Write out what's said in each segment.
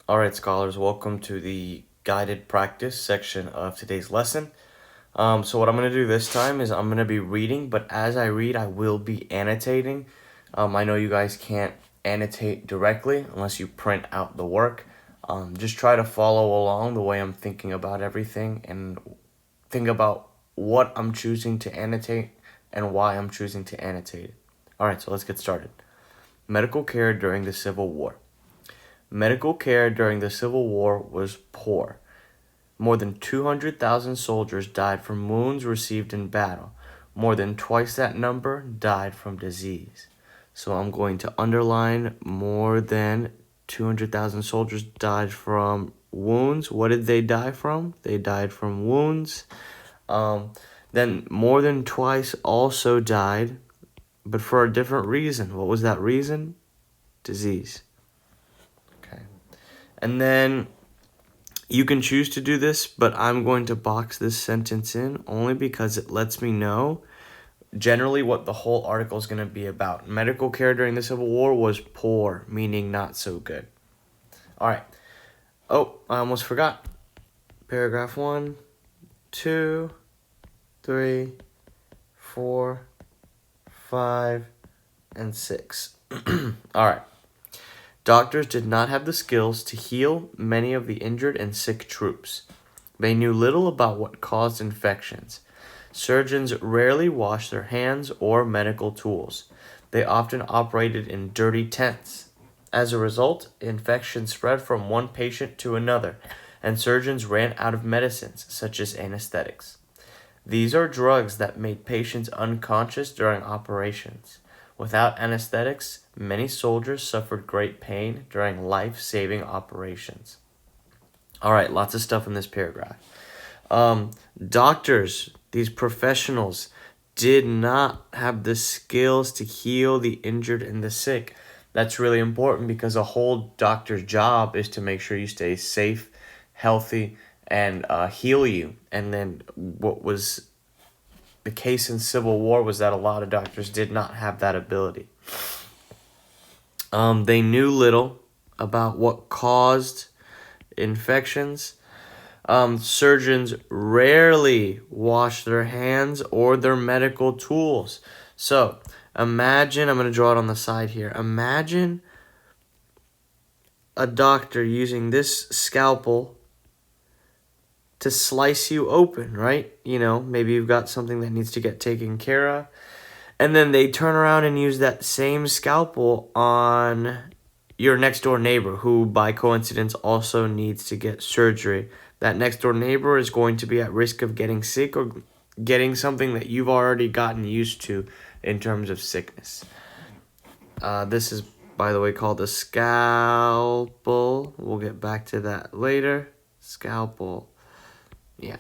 Alright, scholars, welcome to the guided practice section of today's lesson. So what I'm going to do this time is I'm going to be reading, but as I read, I will be annotating. I know you guys can't annotate directly unless you print out the work. Just try to follow along the way I'm thinking about everything and think about what I'm choosing to annotate and why I'm choosing to annotate it. Alright, so let's get started. Medical care during the Civil War. Medical care during the Civil War was poor. More than 200,000 soldiers died from wounds received in battle. More than twice that number died from disease. So I'm going to underline more than 200,000 soldiers died from wounds. What did they die from? They died from wounds. Then more than twice also died, but for a different reason. What was that reason? Disease. And then you can choose to do this, but I'm going to box this sentence in only because it lets me know generally what the whole article is going to be about. Medical care during the Civil War was poor, meaning not so good. All right. Oh, I almost forgot. Paragraph 1, 2, 3, 4, 5, and 6. All right. Doctors did not have the skills to heal many of the injured and sick troops. They knew little about what caused infections. Surgeons rarely washed their hands or medical tools. They often operated in dirty tents. As a result, infections spread from one patient to another, and surgeons ran out of medicines, such as anesthetics. These are drugs that made patients unconscious during operations. Without anesthetics, many soldiers suffered great pain during life-saving operations. All right, lots of stuff in this paragraph. Doctors, these professionals, did not have the skills to heal the injured and the sick. That's really important because a whole doctor's job is to make sure you stay safe, healthy, and heal you. And then what was the case in Civil War was that a lot of doctors did not have that ability. They knew little about what caused infections. Surgeons rarely wash their hands or their medical tools. So imagine, I'm going to draw it on the side here. Imagine a doctor using this scalpel to slice you open, right? You know, maybe you've got something that needs to get taken care of. And then they turn around and use that same scalpel on your next door neighbor who, by coincidence, also needs to get surgery. That next door neighbor is going to be at risk of getting sick or getting something that you've already gotten used to in terms of sickness. This is, by the way, called a scalpel. We'll get back to that later. Scalpel. Yeah.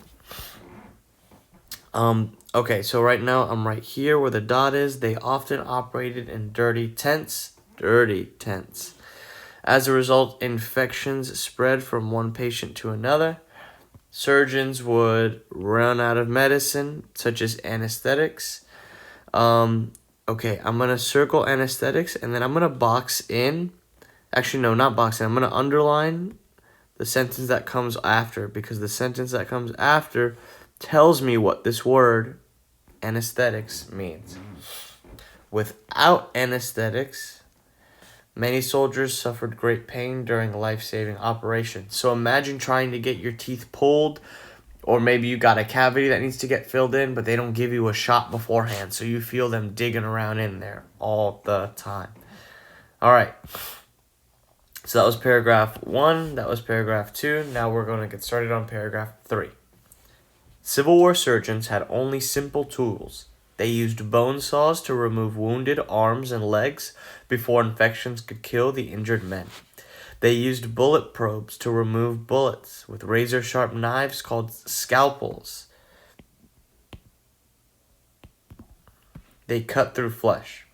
Okay, so right now I'm right here where the dot is. They often operated in dirty tents. Dirty tents. As a result, infections spread from one patient to another. Surgeons would run out of medicine, such as anesthetics. Okay, I'm going to circle anesthetics, and then I'm going to box in. Actually, no, not box in. I'm going to underline the sentence that comes after, because the sentence that comes after tells me what this word, anesthetics, means. Without anesthetics, many soldiers suffered great pain during life-saving operations. So imagine trying to get your teeth pulled, or maybe you got a cavity that needs to get filled in, but they don't give you a shot beforehand, so you feel them digging around in there all the time. All right. So that was paragraph 1, that was paragraph 2. Now we're going to get started on paragraph 3. Civil War surgeons had only simple tools. They used bone saws to remove wounded arms and legs before infections could kill the injured men. They used bullet probes to remove bullets with razor-sharp knives called scalpels. They cut through flesh.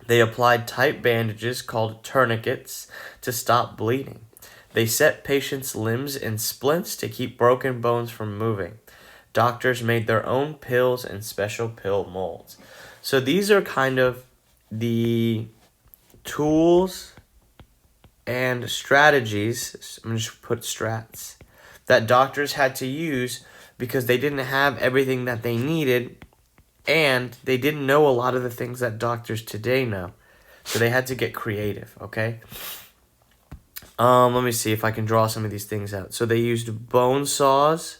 They applied tight bandages called tourniquets to stop bleeding. They set patients' limbs in splints to keep broken bones from moving. Doctors made their own pills and special pill molds. So these are kind of the tools and strategies, I'm going to just put strats, that doctors had to use because they didn't have everything that they needed and they didn't know a lot of the things that doctors today know. So they had to get creative, okay? Let me see if I can draw some of these things out. So they used bone saws.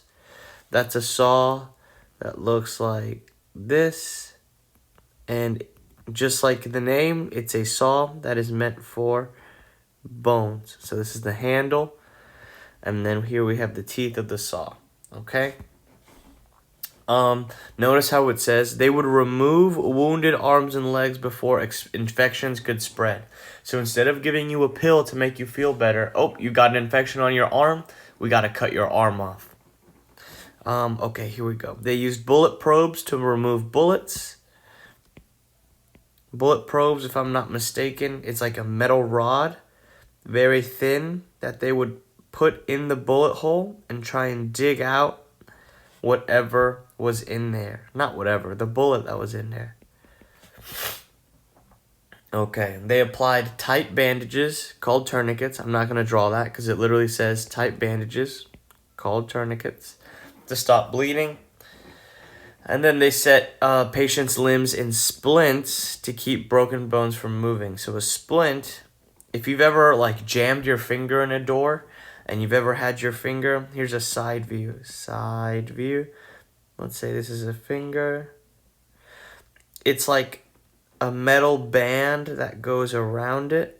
That's a saw that looks like this. And just like the name, it's a saw that is meant for bones. So this is the handle. And then here we have the teeth of the saw, okay? Notice how it says they would remove wounded arms and legs before infections could spread. So instead of giving you a pill to make you feel better, oh, you got an infection on your arm, we got to cut your arm off. Okay, here we go. They used bullet probes to remove bullets. Bullet probes, if I'm not mistaken, it's like a metal rod, very thin, that they would put in the bullet hole and try and dig out whatever was in there. Not whatever, the bullet that was in there. Okay, they applied tight bandages called tourniquets. I'm not going to draw that because it literally says tight bandages called tourniquets to stop bleeding. And then they set patients' limbs in splints to keep broken bones from moving. So a splint, if you've ever like jammed your finger in a door and you've ever had your finger, here's a side view. Side view. Let's say this is a finger. It's like a metal band that goes around it.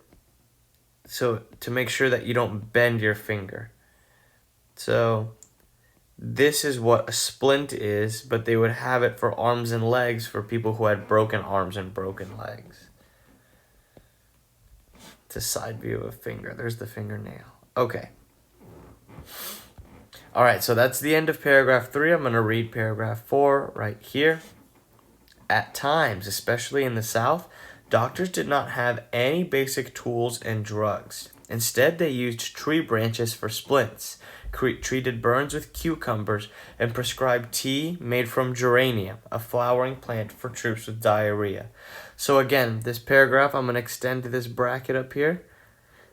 So to make sure that you don't bend your finger. So this is what a splint is, but they would have it for arms and legs for people who had broken arms and broken legs. It's a side view of a finger. There's the fingernail. Okay. All right, so that's the end of paragraph 3. I'm going to read paragraph 4 right here. At times, especially in the South, doctors did not have any basic tools and drugs. Instead, they used tree branches for splints, treated burns with cucumbers, and prescribed tea made from geranium, a flowering plant for troops with diarrhea. So again, this paragraph, I'm going to extend to this bracket up here.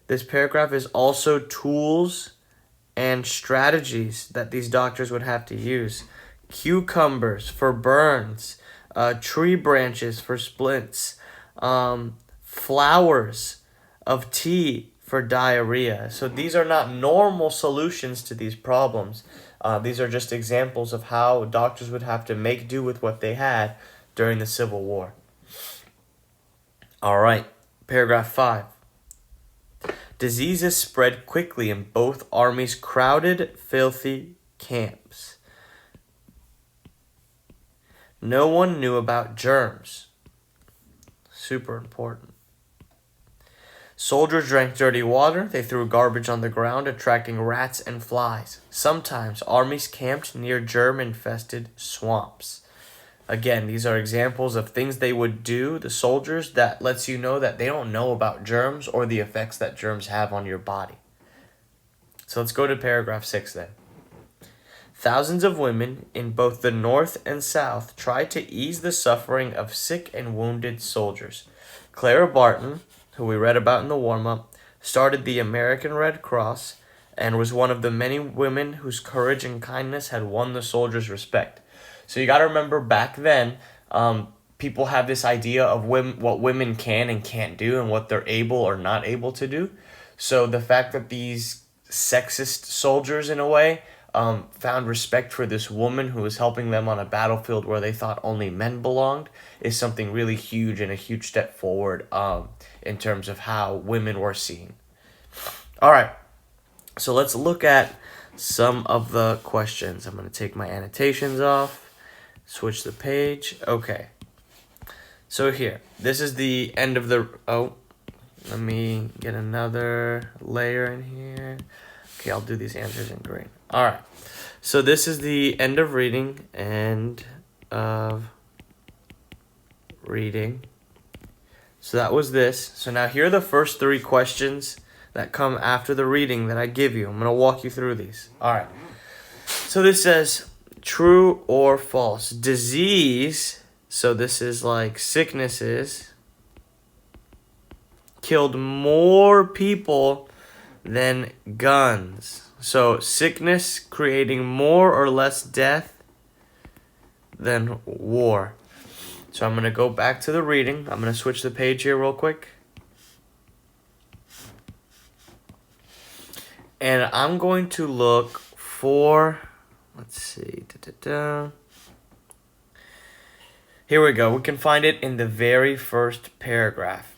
This paragraph is also tools and strategies that these doctors would have to use. Cucumbers for burns, tree branches for splints, flowers of tea for diarrhea. So these are not normal solutions to these problems. These are just examples of how doctors would have to make do with what they had during the Civil War. All right, paragraph 5. Diseases spread quickly in both armies' crowded, filthy camps. No one knew about germs. Super important. Soldiers drank dirty water. They threw garbage on the ground, attracting rats and flies. Sometimes armies camped near germ-infested swamps. Again, these are examples of things they would do, the soldiers, that lets you know that they don't know about germs or the effects that germs have on your body. So let's go to paragraph 6 then. Thousands of women in both the North and South tried to ease the suffering of sick and wounded soldiers. Clara Barton, who we read about in the warm-up, started the American Red Cross and was one of the many women whose courage and kindness had won the soldiers' respect. So you got to remember back then, people have this idea of what women can and can't do and what they're able or not able to do. So the fact that these sexist soldiers, in a way, found respect for this woman who was helping them on a battlefield where they thought only men belonged is something really huge and a huge step forward in terms of how women were seen. All right, so let's look at some of the questions. I'm going to take my annotations off. Switch the page. Okay. So here, this is the end of the... Oh, let me get another layer in here. Okay, I'll do these answers in green. All right. So this is the end of reading. End of reading. So that was this. So now here are the first 3 questions that come after the reading that I give you. I'm going to walk you through these. All right. So this says... True or false? Disease, so this is like sicknesses, killed more people than guns. So sickness creating more or less death than war. So I'm going to go back to the reading. I'm going to switch the page here real quick. And I'm going to look for, let's see, Here we go. We can find it in the very first paragraph.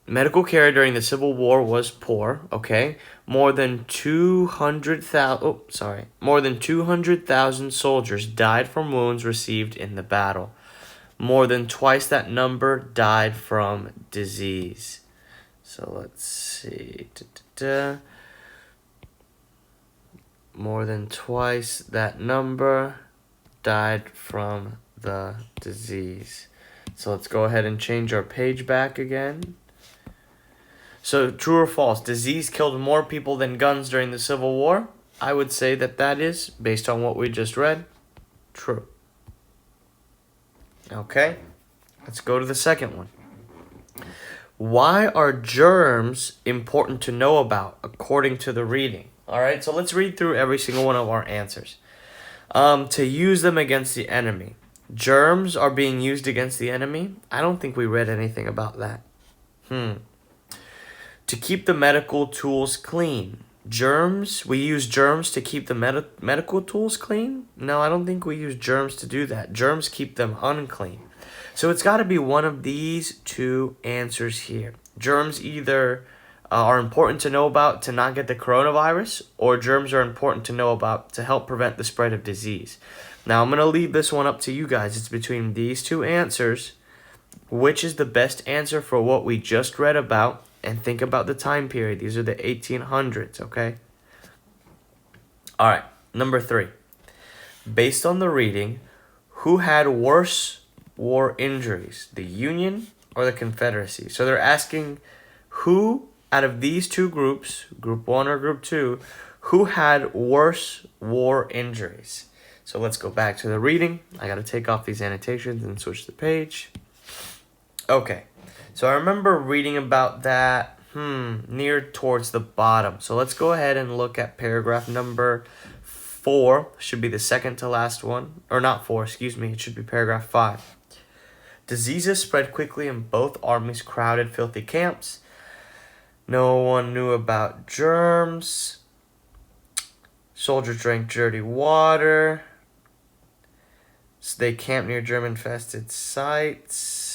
Medical care during the Civil War was poor, okay? More than 200,000 soldiers died from wounds received in the battle. More than twice that number died from disease. So let's see. More than twice that number died from the disease. So let's go ahead and change our page back again. So true or false? Disease killed more people than guns during the Civil War? I would say that that is, based on what we just read, true. Okay, let's go to the second one. Why are germs important to know about according to the reading? All right, so let's read through every single one of our answers. To use them against the enemy. Germs are being used against the enemy? I don't think we read anything about that. To keep the medical tools clean. Germs, we use germs to keep the medical tools clean? No, I don't think we use germs to do that. Germs keep them unclean. So it's got to be one of these two answers here. Germs either are important to know about to not get the coronavirus, or germs are important to know about to help prevent the spread of disease. Now, I'm going to leave this one up to you guys. It's between these two answers. Which is the best answer for what we just read about? And think about the time period. These are the 1800s, okay? All right, number 3. Based on the reading, who had worse war injuries, the Union or the Confederacy? So they're asking who out of these two groups, Group 1 or Group 2, who had worse war injuries? So let's go back to the reading. I got to take off these annotations and switch the page. Okay, so I remember reading about that near towards the bottom. So let's go ahead and look at paragraph number 4. Should be the second to last one. Or not 4, excuse me. It should be paragraph 5. Diseases spread quickly in both armies' crowded, filthy camps. No one knew about germs. Soldiers drank dirty water. So they camped near German-infested sites.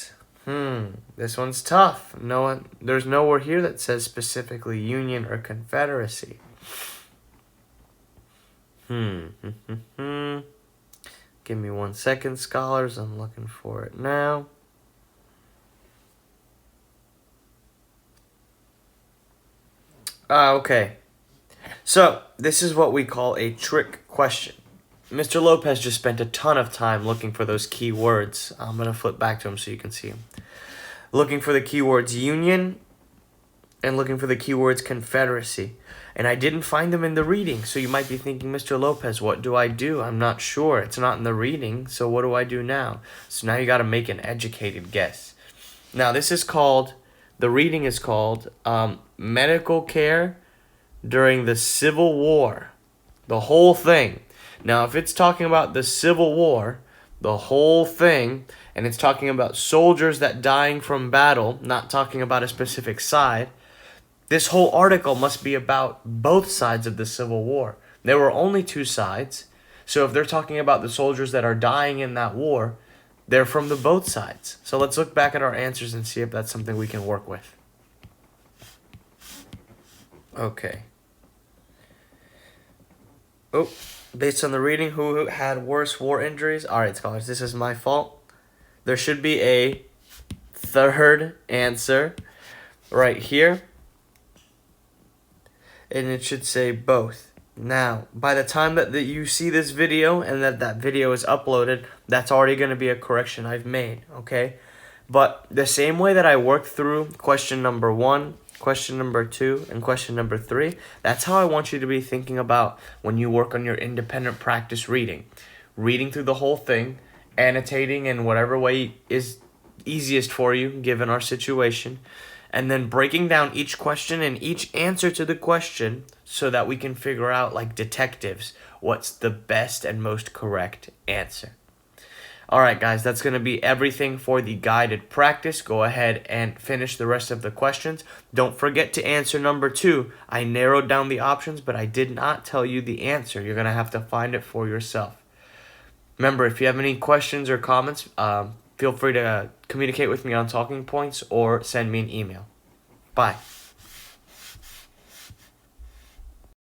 This one's tough. There's nowhere here that says specifically Union or Confederacy. Give me 1 second, scholars. I'm looking for it now. Okay. So, this is what we call a trick question. Mr. Lopez just spent a ton of time looking for those key words. I'm going to flip back to him so you can see him. Looking for the keywords Union and looking for the keywords Confederacy. And I didn't find them in the reading. So you might be thinking, Mr. Lopez, what do I do? I'm not sure. It's not in the reading. So what do I do now? So now you got to make an educated guess. Now this is called, the reading is called Medical Care During the Civil War. The whole thing. Now, if it's talking about the Civil War, the whole thing, and it's talking about soldiers that dying from battle, not talking about a specific side, this whole article must be about both sides of the Civil War. There were only 2 sides, so if they're talking about the soldiers that are dying in that war, they're from the both sides. So let's look back at our answers and see if that's something we can work with. Okay. Oh. Based on the reading, who had worse war injuries? All right, scholars, this is my fault. There should be a third answer right here. And it should say both. Now, by the time that you see this video and that video is uploaded, that's already going to be a correction I've made, okay? But the same way that I worked through question number 1, question number 2, and question number 3, that's how I want you to be thinking about when you work on your independent practice reading. Reading through the whole thing, annotating in whatever way is easiest for you given our situation, and then breaking down each question and each answer to the question so that we can figure out, like detectives, what's the best and most correct answer. Alright guys, that's going to be everything for the guided practice. Go ahead and finish the rest of the questions. Don't forget to answer number 2. I narrowed down the options, but I did not tell you the answer. You're going to have to find it for yourself. Remember, if you have any questions or comments, feel free to communicate with me on Talking Points or send me an email. Bye.